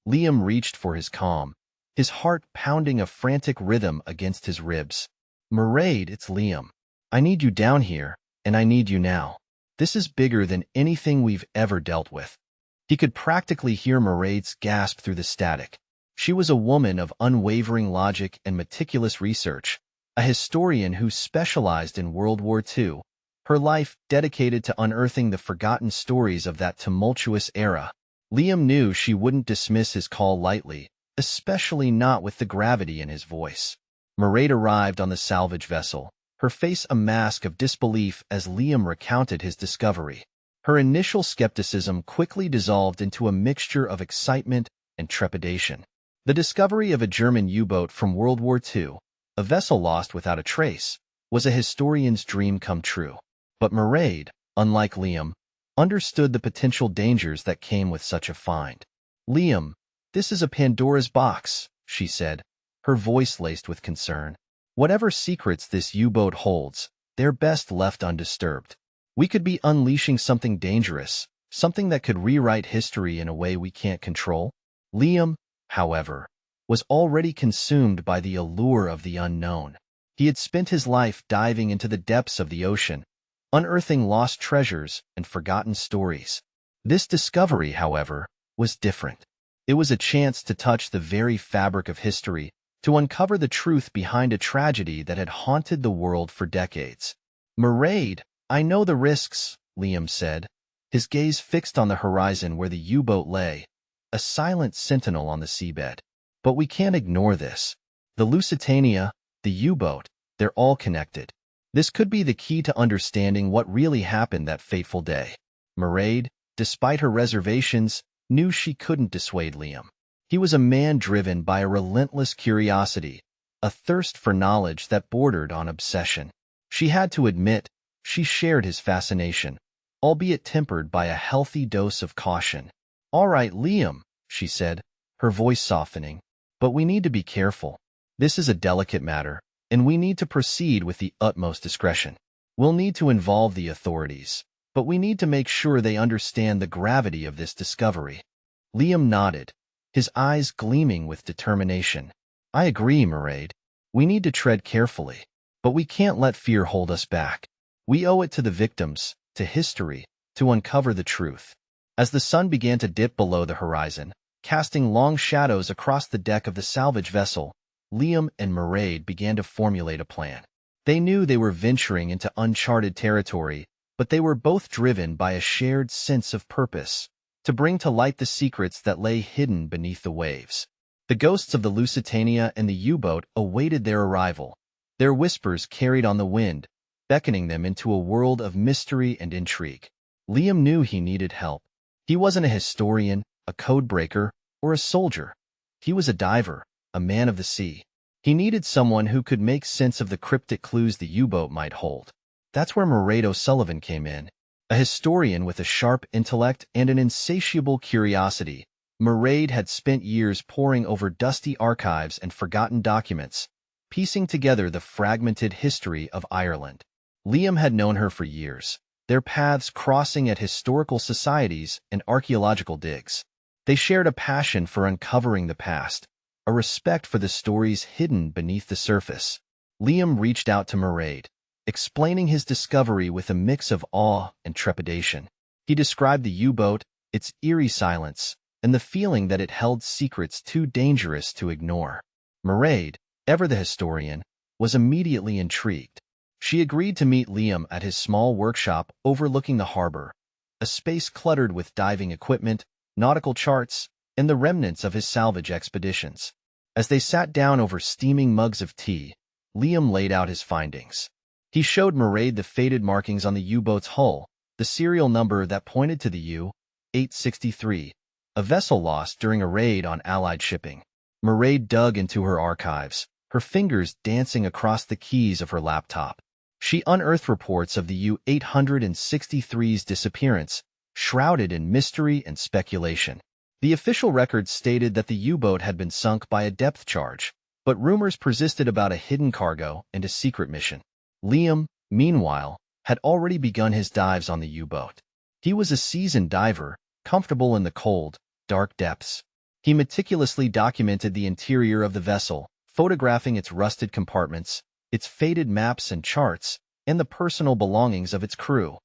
Liam reached for his comm, his heart pounding a frantic rhythm against his ribs. "Mairead, it's Liam. I need you down here, and I need you now. This is bigger than anything we've ever dealt with." He could practically hear Mairead's gasp through the static. She was a woman of unwavering logic and meticulous research, a historian who specialized in World War II, her life dedicated to unearthing the forgotten stories of that tumultuous era. Liam knew she wouldn't dismiss his call lightly, especially not with the gravity in his voice. Mairead arrived on the salvage vessel, her face a mask of disbelief as Liam recounted his discovery. Her initial skepticism quickly dissolved into a mixture of excitement and trepidation. The discovery of a German U-boat from World War II, a vessel lost without a trace, was a historian's dream come true. But Mairead, unlike Liam, understood the potential dangers that came with such a find. "Liam, this is a Pandora's box," she said, her voice laced with concern. "Whatever secrets this U-boat holds, they're best left undisturbed. We could be unleashing something dangerous, something that could rewrite history in a way we can't control." Liam, however, was already consumed by the allure of the unknown. He had spent his life diving into the depths of the ocean, unearthing lost treasures and forgotten stories. This discovery, however, was different. It was a chance to touch the very fabric of history, to uncover the truth behind a tragedy that had haunted the world for decades. "Mairead, I know the risks," Liam said, his gaze fixed on the horizon where the U-boat lay, a silent sentinel on the seabed. "But we can't ignore this. The Lusitania, the U-boat, they're all connected. This could be the key to understanding what really happened that fateful day." Mairead, despite her reservations, knew she couldn't dissuade Liam. He was a man driven by a relentless curiosity, a thirst for knowledge that bordered on obsession. She had to admit, she shared his fascination, albeit tempered by a healthy dose of caution. "All right, Liam," she said, her voice softening, "but we need to be careful. This is a delicate matter, and we need to proceed with the utmost discretion. We'll need to involve the authorities, but we need to make sure they understand the gravity of this discovery." Liam nodded, his eyes gleaming with determination. "I agree, Mairead. We need to tread carefully, but we can't let fear hold us back. We owe it to the victims, to history, to uncover the truth." As the sun began to dip below the horizon, casting long shadows across the deck of the salvage vessel, Liam and Mairead began to formulate a plan. They knew they were venturing into uncharted territory, but they were both driven by a shared sense of purpose, to bring to light the secrets that lay hidden beneath the waves. The ghosts of the Lusitania and the U-boat awaited their arrival, their whispers carried on the wind, beckoning them into a world of mystery and intrigue. Liam knew he needed help. He wasn't a historian, a codebreaker, or a soldier. He was a diver, a man of the sea. He needed someone who could make sense of the cryptic clues the U-boat might hold. That's where Mairead O'Sullivan came in, a historian with a sharp intellect and an insatiable curiosity. Mairead had spent years poring over dusty archives and forgotten documents, piecing together the fragmented history of Ireland. Liam had known her for years, their paths crossing at historical societies and archaeological digs. They shared a passion for uncovering the past, a respect for the stories hidden beneath the surface. Liam reached out to Mairead, explaining his discovery with a mix of awe and trepidation. He described the U-boat, its eerie silence, and the feeling that it held secrets too dangerous to ignore. Mairead, ever the historian, was immediately intrigued. She agreed to meet Liam at his small workshop overlooking the harbor, a space cluttered with diving equipment, nautical charts, and the remnants of his salvage expeditions. As they sat down over steaming mugs of tea, Liam laid out his findings. He showed Mairead the faded markings on the U-boat's hull, the serial number that pointed to the U-863, a vessel lost during a raid on Allied shipping. Mairead dug into her archives, her fingers dancing across the keys of her laptop. She unearthed reports of the U-863's disappearance, shrouded in mystery and speculation. The official records stated that the U-boat had been sunk by a depth charge, but rumors persisted about a hidden cargo and a secret mission. Liam, meanwhile, had already begun his dives on the U-boat. He was a seasoned diver, comfortable in the cold, dark depths. He meticulously documented the interior of the vessel, photographing its rusted compartments, its faded maps and charts, and the personal belongings of its crew.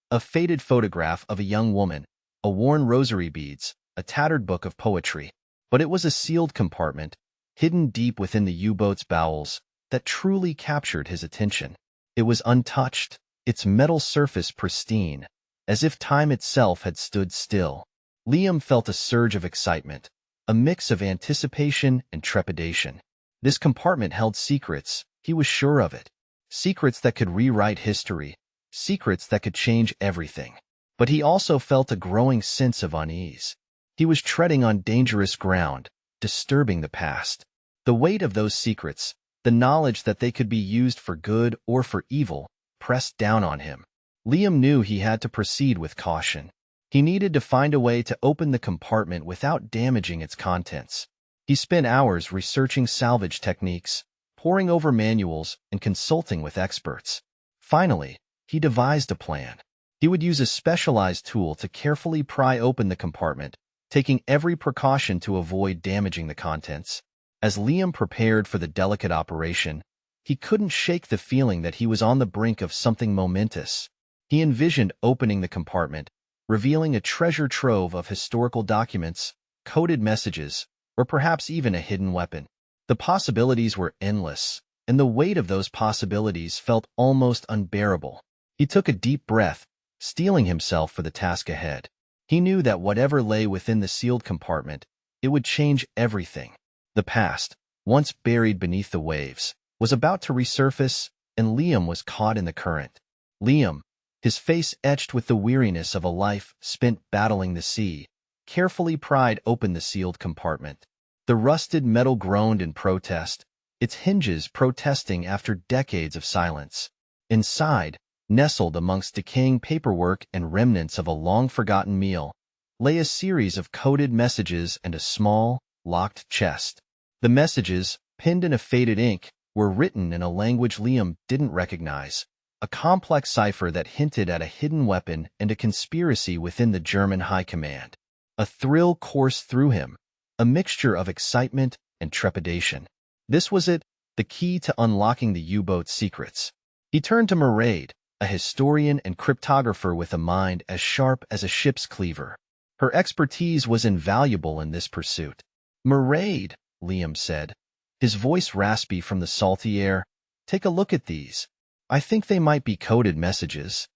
A faded photograph of a young woman, a worn rosary beads, a tattered book of poetry. But it was a sealed compartment, hidden deep within the U-boat's bowels, that truly captured his attention. It was untouched, its metal surface pristine, as if time itself had stood still. Liam felt a surge of excitement, a mix of anticipation and trepidation. This compartment held secrets, he was sure of it. Secrets that could rewrite history, secrets that could change everything. But he also felt a growing sense of unease. He was treading on dangerous ground, disturbing the past. The weight of those secrets, the knowledge that they could be used for good or for evil, pressed down on him. Liam knew he had to proceed with caution. He needed to find a way to open the compartment without damaging its contents. He spent hours researching salvage techniques, poring over manuals, and consulting with experts. Finally, he devised a plan. He would use a specialized tool to carefully pry open the compartment, taking every precaution to avoid damaging the contents. As Liam prepared for the delicate operation, he couldn't shake the feeling that he was on the brink of something momentous. He envisioned opening the compartment, revealing a treasure trove of historical documents, coded messages, or perhaps even a hidden weapon. The possibilities were endless, and the weight of those possibilities felt almost unbearable. He took a deep breath, steeling himself for the task ahead. He knew that whatever lay within the sealed compartment, it would change everything. The past, once buried beneath the waves, was about to resurface, and Liam was caught in the current. Liam, his face etched with the weariness of a life spent battling the sea, carefully pried open the sealed compartment. The rusted metal groaned in protest, its hinges protesting after decades of silence. Inside, nestled amongst decaying paperwork and remnants of a long-forgotten meal, lay a series of coded messages and a small, locked chest. The messages, pinned in a faded ink, were written in a language Liam didn't recognize, a complex cipher that hinted at a hidden weapon and a conspiracy within the German high command. A thrill coursed through him, a mixture of excitement and trepidation. This was it, the key to unlocking the U-boat's secrets. He turned to Mairead, a historian and cryptographer with a mind as sharp as a ship's cleaver. Her expertise was invaluable in this pursuit. "Mairead," Liam said, his voice raspy from the salty air, "take a look at these. I think they might be coded messages."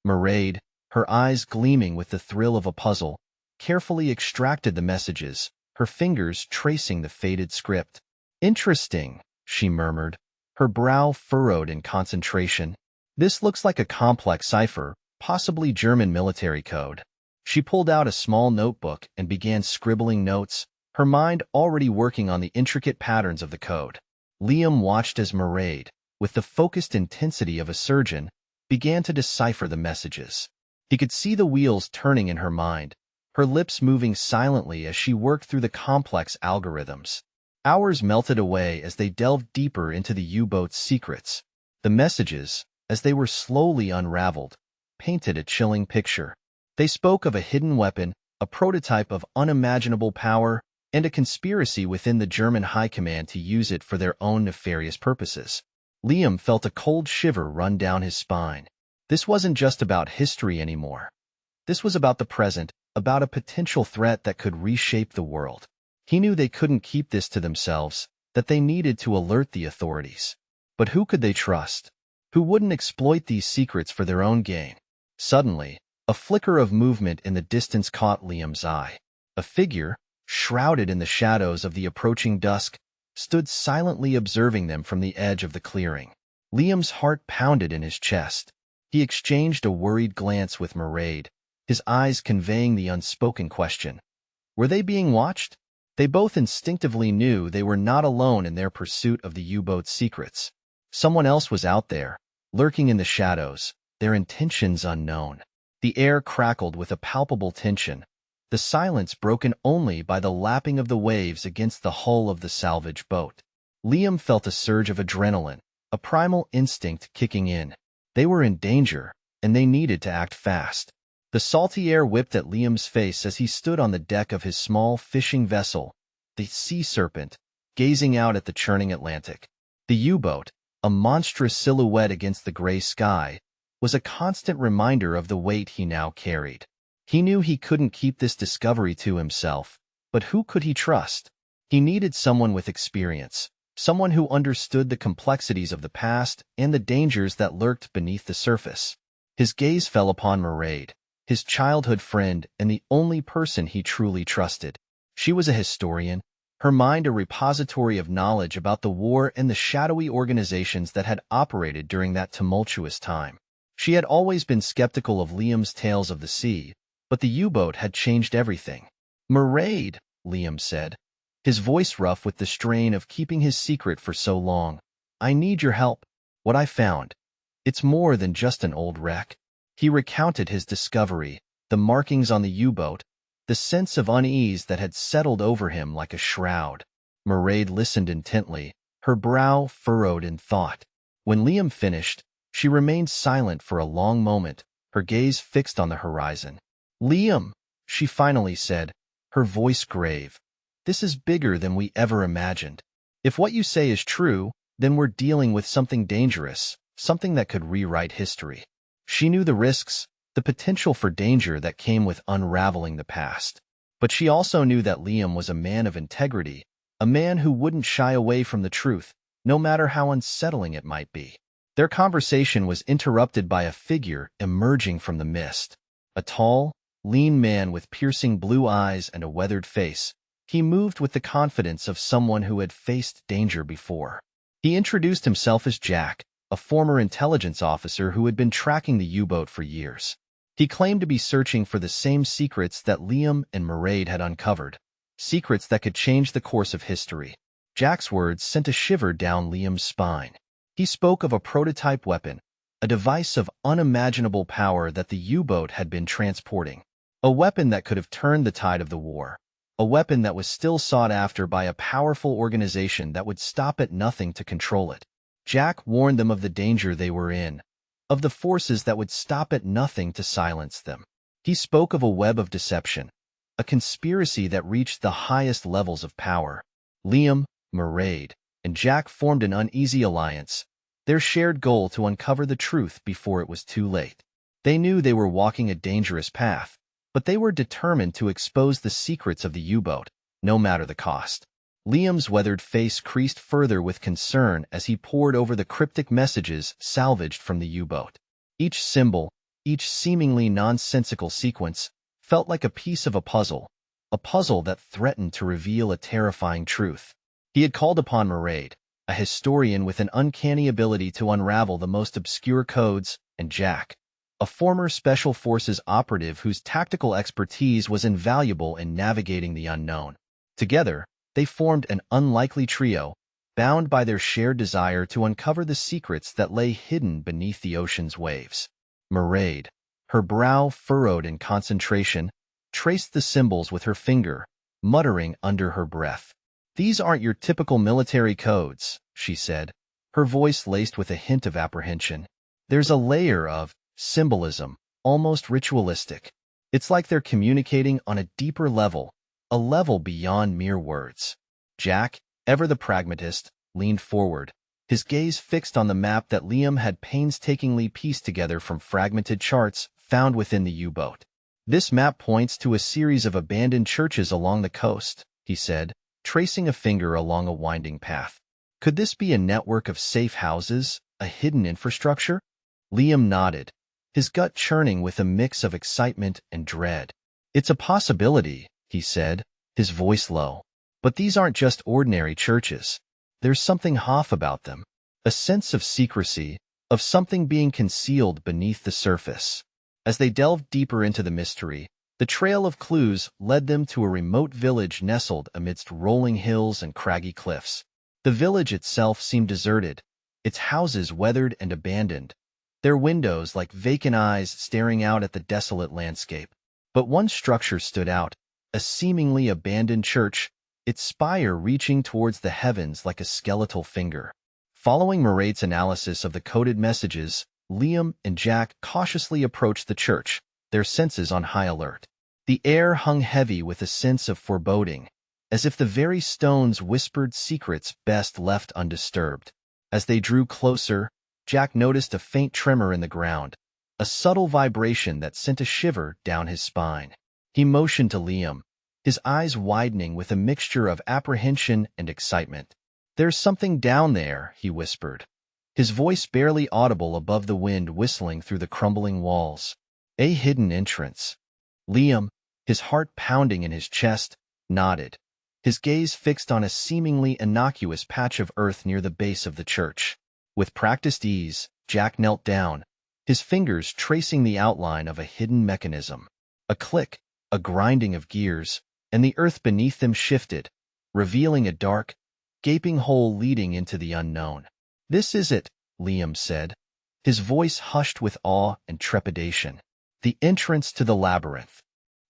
Mairead, her eyes gleaming with the thrill of a puzzle, carefully extracted the messages, her fingers tracing the faded script. "Interesting," she murmured, her brow furrowed in concentration. "This looks like a complex cipher, possibly German military code." She pulled out a small notebook and began scribbling notes, her mind already working on the intricate patterns of the code. Liam watched as Mairead, with the focused intensity of a surgeon, began to decipher the messages. He could see the wheels turning in her mind, her lips moving silently as she worked through the complex algorithms. Hours melted away as they delved deeper into the U-boat's secrets. The messages, as they were slowly unraveled, painted a chilling picture. They spoke of a hidden weapon, a prototype of unimaginable power, and a conspiracy within the German high command to use it for their own nefarious purposes. Liam felt a cold shiver run down his spine. This wasn't just about history anymore. This was about the present, about a potential threat that could reshape the world. He knew they couldn't keep this to themselves, that they needed to alert the authorities. But who could they trust? Who wouldn't exploit these secrets for their own gain? Suddenly, a flicker of movement in the distance caught Liam's eye. A figure, shrouded in the shadows of the approaching dusk, stood silently observing them from the edge of the clearing. Liam's heart pounded in his chest. He exchanged a worried glance with Mairead, his eyes conveying the unspoken question. Were they being watched? They both instinctively knew they were not alone in their pursuit of the U-boat's secrets. Someone else was out there, lurking in the shadows, their intentions unknown. The air crackled with a palpable tension, the silence broken only by the lapping of the waves against the hull of the salvage boat. Liam felt a surge of adrenaline, a primal instinct kicking in. They were in danger, and they needed to act fast. The salty air whipped at Liam's face as he stood on the deck of his small fishing vessel, the Sea Serpent, gazing out at the churning Atlantic. The U-boat, a monstrous silhouette against the gray sky, was a constant reminder of the weight he now carried. He knew he couldn't keep this discovery to himself, but who could he trust? He needed someone with experience, someone who understood the complexities of the past and the dangers that lurked beneath the surface. His gaze fell upon Mairead, his childhood friend and the only person he truly trusted. She was a historian, her mind a repository of knowledge about the war and the shadowy organizations that had operated during that tumultuous time. She had always been skeptical of Liam's tales of the sea, but the U-boat had changed everything. "Mairead," Liam said, his voice rough with the strain of keeping his secret for so long. "I need your help. What I found. It's more than just an old wreck." He recounted his discovery, the markings on the U-boat, the sense of unease that had settled over him like a shroud. Mairead listened intently, her brow furrowed in thought. When Liam finished, she remained silent for a long moment, her gaze fixed on the horizon. "Liam," she finally said, her voice grave, "this is bigger than we ever imagined. If what you say is true, then we're dealing with something dangerous, something that could rewrite history." She knew the risks, the potential for danger that came with unraveling the past. But she also knew that Liam was a man of integrity, a man who wouldn't shy away from the truth, no matter how unsettling it might be. Their conversation was interrupted by a figure emerging from the mist. A tall, lean man with piercing blue eyes and a weathered face. He moved with the confidence of someone who had faced danger before. He introduced himself as Jack, a former intelligence officer who had been tracking the U-boat for years. He claimed to be searching for the same secrets that Liam and Mairead had uncovered, secrets that could change the course of history. Jack's words sent a shiver down Liam's spine. He spoke of a prototype weapon, a device of unimaginable power that the U-boat had been transporting, a weapon that could have turned the tide of the war, a weapon that was still sought after by a powerful organization that would stop at nothing to control it. Jack warned them of the danger they were in, of the forces that would stop at nothing to silence them. He spoke of a web of deception, a conspiracy that reached the highest levels of power. Liam, Mairead, and Jack formed an uneasy alliance, their shared goal to uncover the truth before it was too late. They knew they were walking a dangerous path, but they were determined to expose the secrets of the U-boat, no matter the cost. Liam's weathered face creased further with concern as he pored over the cryptic messages salvaged from the U-boat. Each symbol, each seemingly nonsensical sequence, felt like a piece of a puzzle that threatened to reveal a terrifying truth. He had called upon Mairead, a historian with an uncanny ability to unravel the most obscure codes, and Jack, a former Special Forces operative whose tactical expertise was invaluable in navigating the unknown. Together, they formed an unlikely trio, bound by their shared desire to uncover the secrets that lay hidden beneath the ocean's waves. Mairead, her brow furrowed in concentration, traced the symbols with her finger, muttering under her breath. "These aren't your typical military codes," she said, her voice laced with a hint of apprehension. "There's a layer of symbolism, almost ritualistic. It's like they're communicating on a deeper level, a level beyond mere words." Jack, ever the pragmatist, leaned forward, his gaze fixed on the map that Liam had painstakingly pieced together from fragmented charts found within the U-boat. "This map points to a series of abandoned churches along the coast," he said, tracing a finger along a winding path. "Could this be a network of safe houses, a hidden infrastructure?" Liam nodded, his gut churning with a mix of excitement and dread. "It's a possibility," he said, his voice low. "But these aren't just ordinary churches. There's something off about them, a sense of secrecy, of something being concealed beneath the surface." As they delved deeper into the mystery, the trail of clues led them to a remote village nestled amidst rolling hills and craggy cliffs. The village itself seemed deserted, its houses weathered and abandoned, their windows like vacant eyes staring out at the desolate landscape. But one structure stood out, a seemingly abandoned church, its spire reaching towards the heavens like a skeletal finger. Following Mairead's analysis of the coded messages, Liam and Jack cautiously approached the church, their senses on high alert. The air hung heavy with a sense of foreboding, as if the very stones whispered secrets best left undisturbed. As they drew closer, Jack noticed a faint tremor in the ground, a subtle vibration that sent a shiver down his spine. He motioned to Liam, his eyes widening with a mixture of apprehension and excitement. "There's something down there," he whispered, his voice barely audible above the wind whistling through the crumbling walls. "A hidden entrance." Liam, his heart pounding in his chest, nodded, his gaze fixed on a seemingly innocuous patch of earth near the base of the church. With practiced ease, Jack knelt down, his fingers tracing the outline of a hidden mechanism. A click, a grinding of gears, and the earth beneath them shifted, revealing a dark, gaping hole leading into the unknown. "This is it," Liam said, his voice hushed with awe and trepidation. "The entrance to the labyrinth."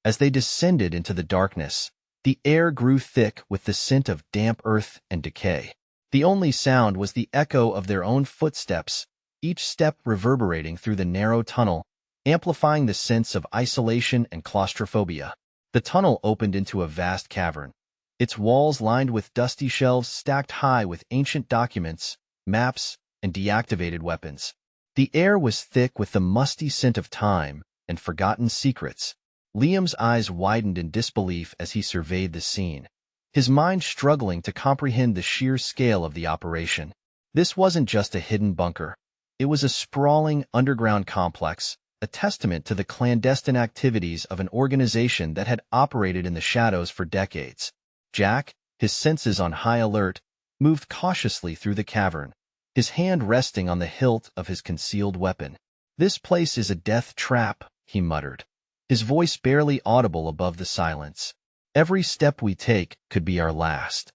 As they descended into the darkness, the air grew thick with the scent of damp earth and decay. The only sound was the echo of their own footsteps, each step reverberating through the narrow tunnel, amplifying the sense of isolation and claustrophobia. The tunnel opened into a vast cavern, its walls lined with dusty shelves stacked high with ancient documents, maps, and deactivated weapons. The air was thick with the musty scent of time and forgotten secrets. Liam's eyes widened in disbelief as he surveyed the scene, his mind struggling to comprehend the sheer scale of the operation. This wasn't just a hidden bunker. It was a sprawling underground complex, a testament to the clandestine activities of an organization that had operated in the shadows for decades. Jack, his senses on high alert, moved cautiously through the cavern, his hand resting on the hilt of his concealed weapon. "This place is a death trap," he muttered, his voice barely audible above the silence. "Every step we take could be our last."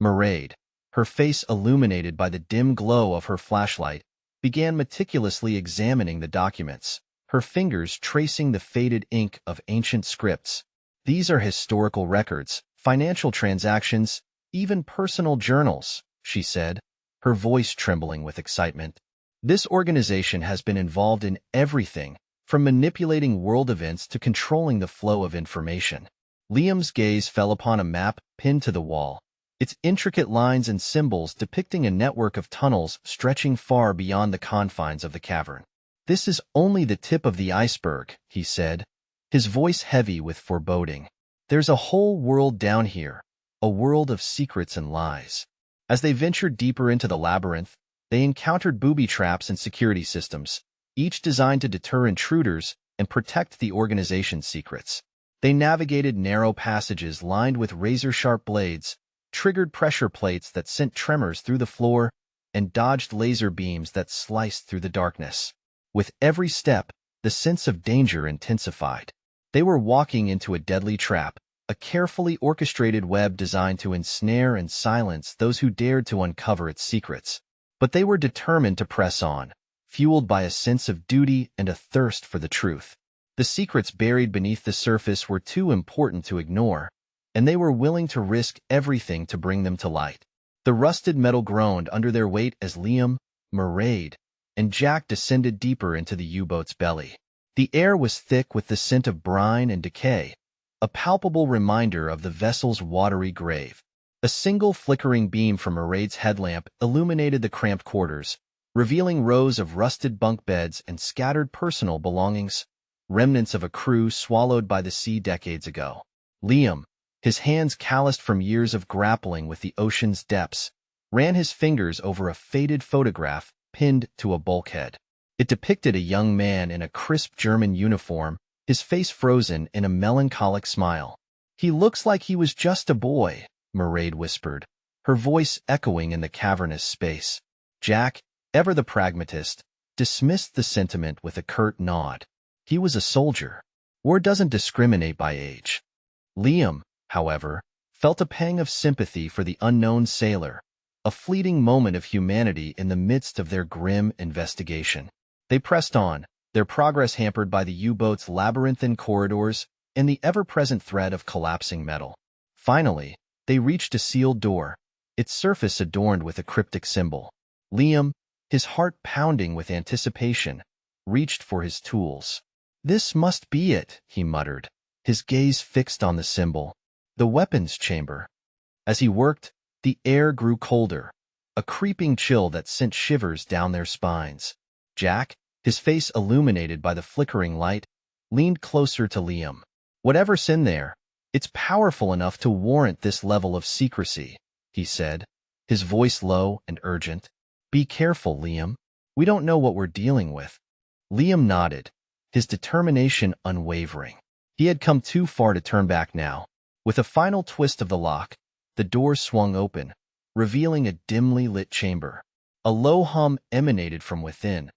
Mairead, her face illuminated by the dim glow of her flashlight, began meticulously examining the documents, her fingers tracing the faded ink of ancient scripts. "These are historical records, financial transactions, even personal journals," she said, her voice trembling with excitement. "This organization has been involved in everything, from manipulating world events to controlling the flow of information." Liam's gaze fell upon a map pinned to the wall, its intricate lines and symbols depicting a network of tunnels stretching far beyond the confines of the cavern. "This is only the tip of the iceberg," he said, his voice heavy with foreboding. "There's a whole world down here, a world of secrets and lies." As they ventured deeper into the labyrinth, they encountered booby traps and security systems, each designed to deter intruders and protect the organization's secrets. They navigated narrow passages lined with razor-sharp blades, triggered pressure plates that sent tremors through the floor, and dodged laser beams that sliced through the darkness. With every step, the sense of danger intensified. They were walking into a deadly trap, a carefully orchestrated web designed to ensnare and silence those who dared to uncover its secrets. But they were determined to press on, fueled by a sense of duty and a thirst for the truth. The secrets buried beneath the surface were too important to ignore, and they were willing to risk everything to bring them to light. The rusted metal groaned under their weight as Liam, Mairead, and Jack descended deeper into the U-boat's belly. The air was thick with the scent of brine and decay, a palpable reminder of the vessel's watery grave. A single flickering beam from Mairead's headlamp illuminated the cramped quarters, revealing rows of rusted bunk beds and scattered personal belongings, remnants of a crew swallowed by the sea decades ago. Liam, his hands calloused from years of grappling with the ocean's depths, ran his fingers over a faded photograph pinned to a bulkhead. It depicted a young man in a crisp German uniform, his face frozen in a melancholic smile. "He looks like he was just a boy," Mairead whispered, her voice echoing in the cavernous space. Jack, ever the pragmatist, dismissed the sentiment with a curt nod. He was a soldier. War doesn't discriminate by age. Liam, however, felt a pang of sympathy for the unknown sailor, a fleeting moment of humanity in the midst of their grim investigation. They pressed on, their progress hampered by the U-boat's labyrinthine corridors and the ever-present threat of collapsing metal. Finally, they reached a sealed door, its surface adorned with a cryptic symbol. Liam, his heart pounding with anticipation, reached for his tools. "This must be it," he muttered, his gaze fixed on the symbol. The weapons chamber. As he worked, the air grew colder, a creeping chill that sent shivers down their spines. Jack, his face illuminated by the flickering light, leaned closer to Liam. "Whatever's in there, it's powerful enough to warrant this level of secrecy," he said, his voice low and urgent. "Be careful, Liam. We don't know what we're dealing with." Liam nodded, his determination unwavering. He had come too far to turn back now. With a final twist of the lock, the door swung open, revealing a dimly lit chamber. A low hum emanated from within,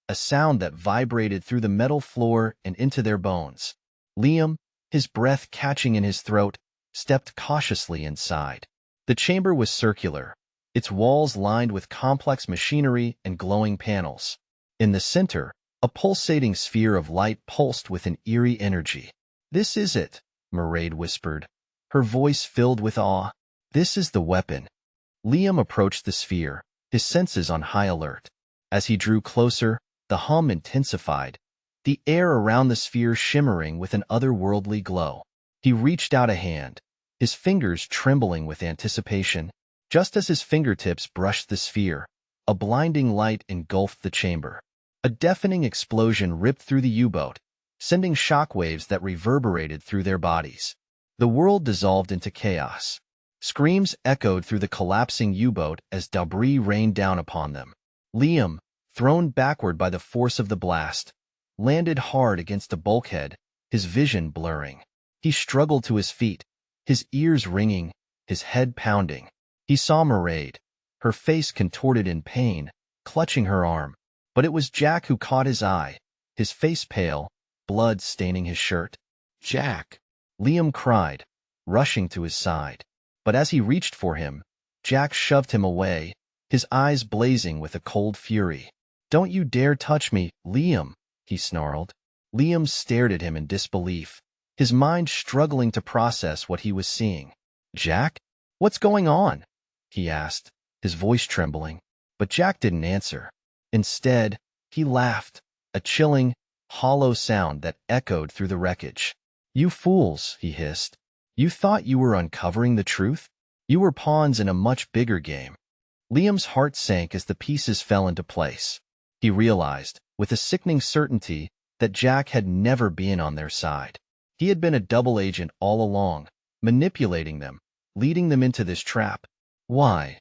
a sound that vibrated through the metal floor and into their bones. Liam, his breath catching in his throat, stepped cautiously inside. The chamber was circular, its walls lined with complex machinery and glowing panels. In the center, a pulsating sphere of light pulsed with an eerie energy. "This is it," Mairead whispered, her voice filled with awe. "This is the weapon." Liam approached the sphere, his senses on high alert. As he drew closer, the hum intensified, the air around the sphere shimmering with an otherworldly glow. He reached out a hand, his fingers trembling with anticipation. Just as his fingertips brushed the sphere, a blinding light engulfed the chamber. A deafening explosion ripped through the U-boat, sending shockwaves that reverberated through their bodies. The world dissolved into chaos. Screams echoed through the collapsing U-boat as debris rained down upon them. Liam, thrown backward by the force of the blast, landed hard against a bulkhead, his vision blurring. He struggled to his feet, his ears ringing, his head pounding. He saw Mairead, her face contorted in pain, clutching her arm. But it was Jack who caught his eye, his face pale, blood staining his shirt. "Jack!" Liam cried, rushing to his side. But as he reached for him, Jack shoved him away, his eyes blazing with a cold fury. "Don't you dare touch me, Liam," he snarled. Liam stared at him in disbelief, his mind struggling to process what he was seeing. "Jack? What's going on?" he asked, his voice trembling. But Jack didn't answer. Instead, he laughed, a chilling, hollow sound that echoed through the wreckage. "You fools," he hissed. "You thought you were uncovering the truth? You were pawns in a much bigger game." Liam's heart sank as the pieces fell into place. He realized, with a sickening certainty, that Jack had never been on their side. He had been a double agent all along, manipulating them, leading them into this trap. "Why?"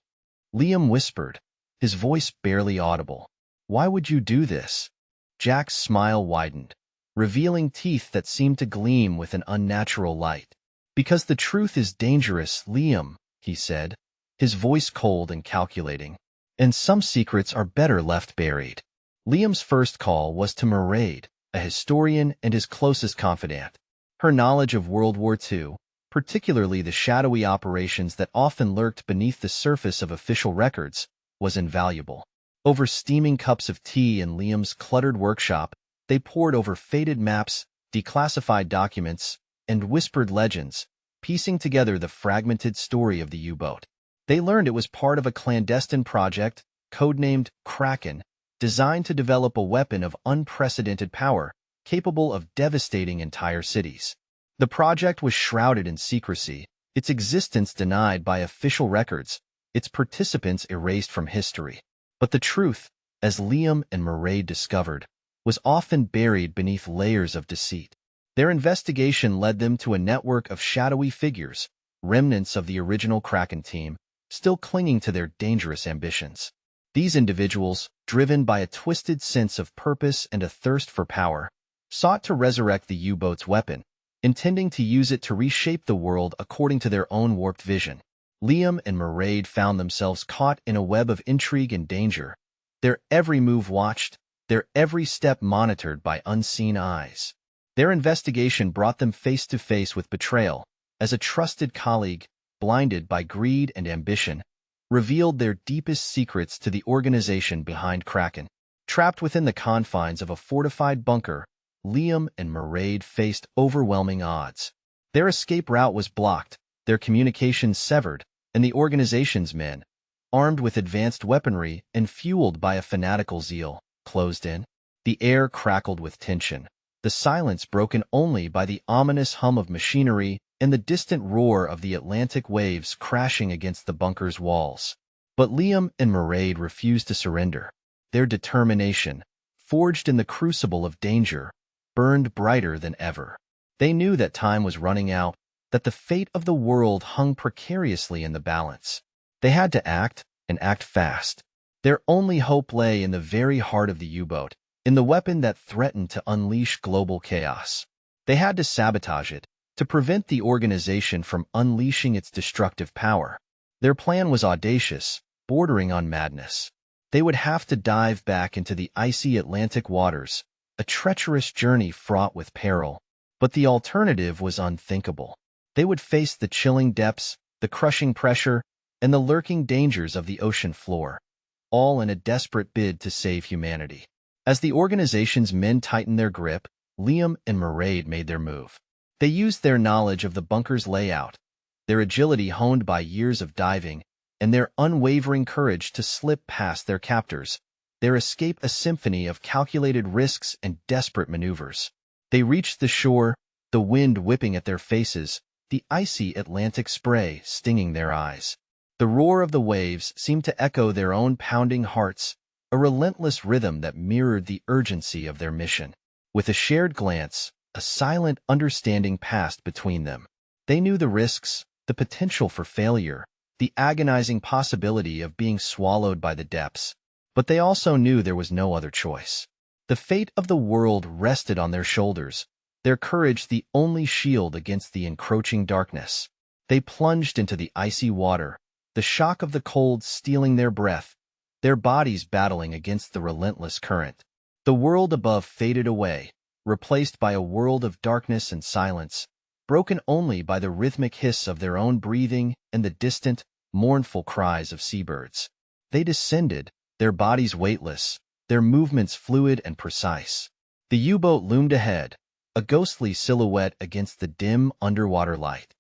Liam whispered, his voice barely audible. "Why would you do this?" Jack's smile widened, revealing teeth that seemed to gleam with an unnatural light. "Because the truth is dangerous, Liam," he said, his voice cold and calculating. "And some secrets are better left buried." Liam's first call was to Mairead, a historian and his closest confidant. Her knowledge of World War II, particularly the shadowy operations that often lurked beneath the surface of official records, was invaluable. Over steaming cups of tea in Liam's cluttered workshop, they pored over faded maps, declassified documents, and whispered legends, piecing together the fragmented story of the U-boat. They learned it was part of a clandestine project, codenamed Kraken, designed to develop a weapon of unprecedented power, capable of devastating entire cities. The project was shrouded in secrecy, its existence denied by official records, its participants erased from history. But the truth, as Liam and Mairead discovered, was often buried beneath layers of deceit. Their investigation led them to a network of shadowy figures, remnants of the original Kraken team, still clinging to their dangerous ambitions. These individuals, driven by a twisted sense of purpose and a thirst for power, sought to resurrect the U-boat's weapon, intending to use it to reshape the world according to their own warped vision. Liam and Mairead found themselves caught in a web of intrigue and danger, their every move watched, their every step monitored by unseen eyes. Their investigation brought them face to face with betrayal, as a trusted colleague, blinded by greed and ambition, revealed their deepest secrets to the organization behind Kraken. Trapped within the confines of a fortified bunker, Liam and Mairead faced overwhelming odds. Their escape route was blocked, their communications severed, and the organization's men, armed with advanced weaponry and fueled by a fanatical zeal, closed in. The air crackled with tension, the silence broken only by the ominous hum of machinery and the distant roar of the Atlantic waves crashing against the bunker's walls. But Liam and Mairead refused to surrender. Their determination, forged in the crucible of danger, burned brighter than ever. They knew that time was running out, that the fate of the world hung precariously in the balance. They had to act, and act fast. Their only hope lay in the very heart of the U-boat, in the weapon that threatened to unleash global chaos. They had to sabotage it, to prevent the organization from unleashing its destructive power. Their plan was audacious, bordering on madness. They would have to dive back into the icy Atlantic waters, a treacherous journey fraught with peril. But the alternative was unthinkable. They would face the chilling depths, the crushing pressure, and the lurking dangers of the ocean floor, all in a desperate bid to save humanity. As the organization's men tightened their grip, Liam and Mairead made their move. They used their knowledge of the bunker's layout, their agility honed by years of diving, and their unwavering courage to slip past their captors, their escape a symphony of calculated risks and desperate maneuvers. They reached the shore, the wind whipping at their faces, the icy Atlantic spray stinging their eyes. The roar of the waves seemed to echo their own pounding hearts, a relentless rhythm that mirrored the urgency of their mission. With a shared glance, a silent understanding passed between them. They knew the risks, the potential for failure, the agonizing possibility of being swallowed by the depths. But they also knew there was no other choice. The fate of the world rested on their shoulders, their courage the only shield against the encroaching darkness. They plunged into the icy water, the shock of the cold stealing their breath, their bodies battling against the relentless current. The world above faded away, replaced by a world of darkness and silence, broken only by the rhythmic hiss of their own breathing and the distant, mournful cries of seabirds. They descended, their bodies weightless, their movements fluid and precise. The U-boat loomed ahead, a ghostly silhouette against the dim underwater light.